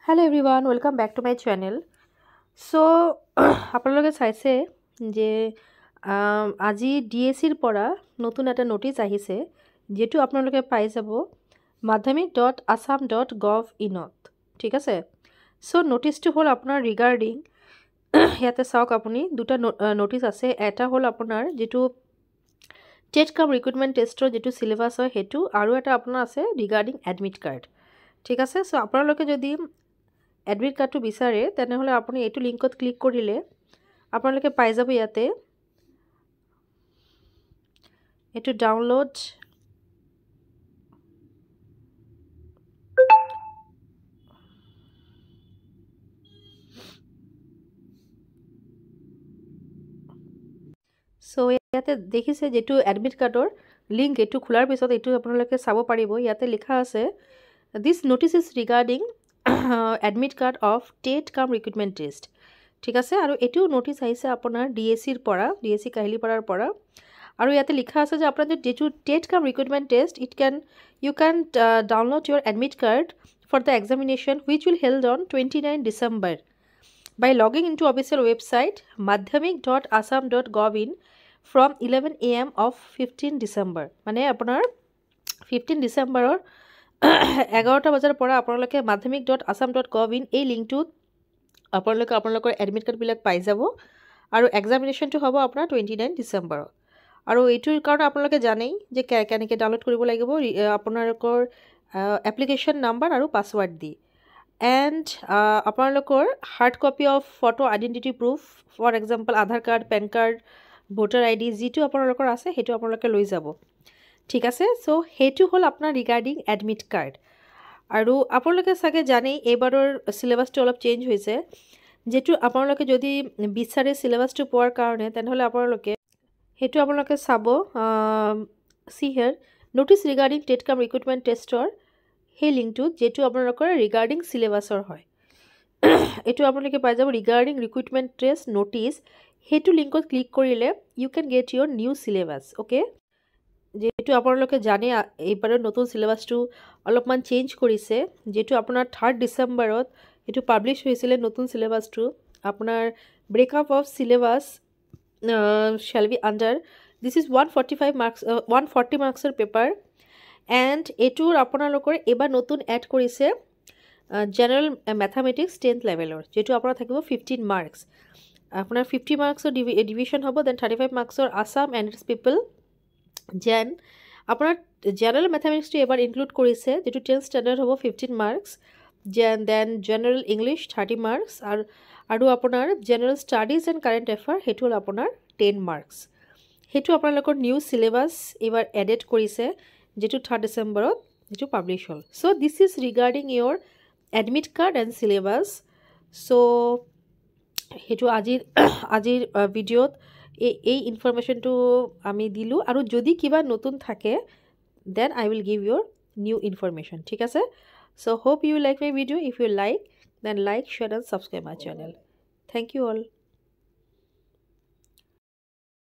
Hello everyone, welcome back to my channel. So আপোনালোকে চাইছে যে আজি ডিএসিৰ পৰা নতুন এটা নোটিছ আহিছে যেটো আপোনালোকে পাই যাব madhyamik.assam.gov.in ঠিক আছে। সো নোটিছটো হল আপোনাৰ ৰিগাৰ্ডিং ইয়াতে চাওক আপুনি দুটা নোটিছ আছে। এটা হল আপোনাৰ যেটো টেট কাম ৰিক্ৰুটমেন্ট টেষ্টৰ যেটো সিলেবাস হয় হেতু আৰু এটা আপোনাৰ আছে ৰিগাৰ্ডিং এডমিট কাৰ্ড ঠিক আছে। সো আপোনালোকে যদি এডমিট কাৰ্ডটো বিচাৰে তেনেহলে আপুনি এইটো লিংকত ক্লিক কৰিলে আপোনালোকে পাই যাব ইয়াতে এইটো ডাউনলোড সো ইয়াতে দেখিছে যেটো এডমিট কাৰ্ডৰ লিংক এইটো খোলাৰ পিছত এইটো আপোনালোকে চাব পাৰিব। ইয়াতে লিখা আছে this notice is regarding admit card of TET কাম ৰিক্ৰুটমেন্ট টেষ্ট ঠিক আছে। আৰু এইটো নোটিছ আহিছে আপোনাৰ ডিএসিৰ পৰা ডিএসি কাহিলিপাৰাৰ পৰা আৰু ইয়াতে লিখা আছে যে আপোনাৰ যেটো টেট কাম recruitment test you can download your admit card for the examination which will held on 29 December by logging into official website madhyamik.assam.gov.in from 11 AM of 15 December মানে আপোনাৰ 15 ডিসেম্বৰৰ 11টা বজাৰ পৰা আপোনালোকে madhyamik.assam.gov.in এই লিংকটোত আপোনালোকৰ এডমিট কাৰ্ড বিলাক পাই যাব আৰু এক্সামিনেশনটো হ'ব আপোনাৰ 29 ডিসেম্বৰত। আৰু এইটোৰ কাৰণে আপোনালোকে জানেই যে কেনেকৈ ডাউনলোড কৰিব লাগিব আপোনালোকৰ এপ্লিকেশন নাম্বাৰ আৰু পাসওয়াৰ্ড দি এণ্ড আপোনালোকৰ hard copy of photo identity proof for example Aadhaar card PAN card voter ID যেটো আপোনালোকৰ আছে হেতু আপোনালোকে লৈ যাব ঠিক আছে। সো হেতু হল আপোনাৰ ৰিগাৰ্ডিং এডমিট কাৰ্ড আৰু আপোনালোকে সাগে জানেই এবাৰৰ সিলেবাসটো অলপ চেঞ্জ হৈছে যেটো আপোনালোকে যদি বিচাৰে সিলেবাসটো পোৱাৰ কাৰণে তেনেহলে আপোনালোকে হেতু আপোনালোকে চাব সি হিয়াৰ নোটিছ ৰিগাৰ্ডিং টেট কাম ৰিক্ৰুটমেন্ট টেষ্টৰ হে লিংকটো যেটো আপোনালোকৰ ৰিগাৰ্ডিং সিলেবাসৰ হয় এটো আপোনালোকে পাই যাব ৰিগাৰ্ডিং ৰিক্ৰুটমেন্ট টেষ্ট নোটিছ হেতু লিংকত ক্লিক কৰিলে you can get your new syllabus okay. যেটো আপোনালোকে জানে এইবাৰৰ নতুন সিলেবাসটো অলপমান চেঞ্জ কৰিছে যেটো আপোনাৰ 3 ডিসেম্বৰত এটো পাবলিশ হৈছিল নতুন সিলেবাসটো আপোনাৰ breakup of syllabus shall be under this is 145 marks 140 marks paper and এটোৰ আপোনালোকৰ এবাৰ নতুন এড কৰিছে জেনাৰেল ম্যাথমেটিক্স 10th লেভেলৰ যেটো আপোনাৰ থাকিব 15 মাৰ্কস আপোনাৰ 50 মাৰ্কসৰ ডিভিশন হ'ব দেন 35 মাৰ্কসৰ আসাম এণ্ড ইটস পিপল যেন আপোনাৰ জেনাৰেল ম্যাথমেটিক্সটো এবাৰ ইনক্লুড কৰিছে যেটো 10th স্ট্যান্ডাৰ্ড হ'ব 15 marks then general English 30 marks আৰু আপোনাৰ general studies and current affairs হেতু হল আপোনাৰ 10 মাৰ্কস হেতু আপোনালোকৰ নিউ সিলেবাস এবাৰ এডেড কৰিছে যেটো 3 ডিসেম্বৰত যেটো publish hall. So this is regarding your admit card and syllabus. So হেতু আজিৰ ভিডিওত এই ইনফৰমেশনটো আমি দিলু আৰু যদি কিবা নতুন থাকে then I will give your new information ঠিক আছে। So hope you like my video. If you like then like share and subscribe my channel. Thank you all.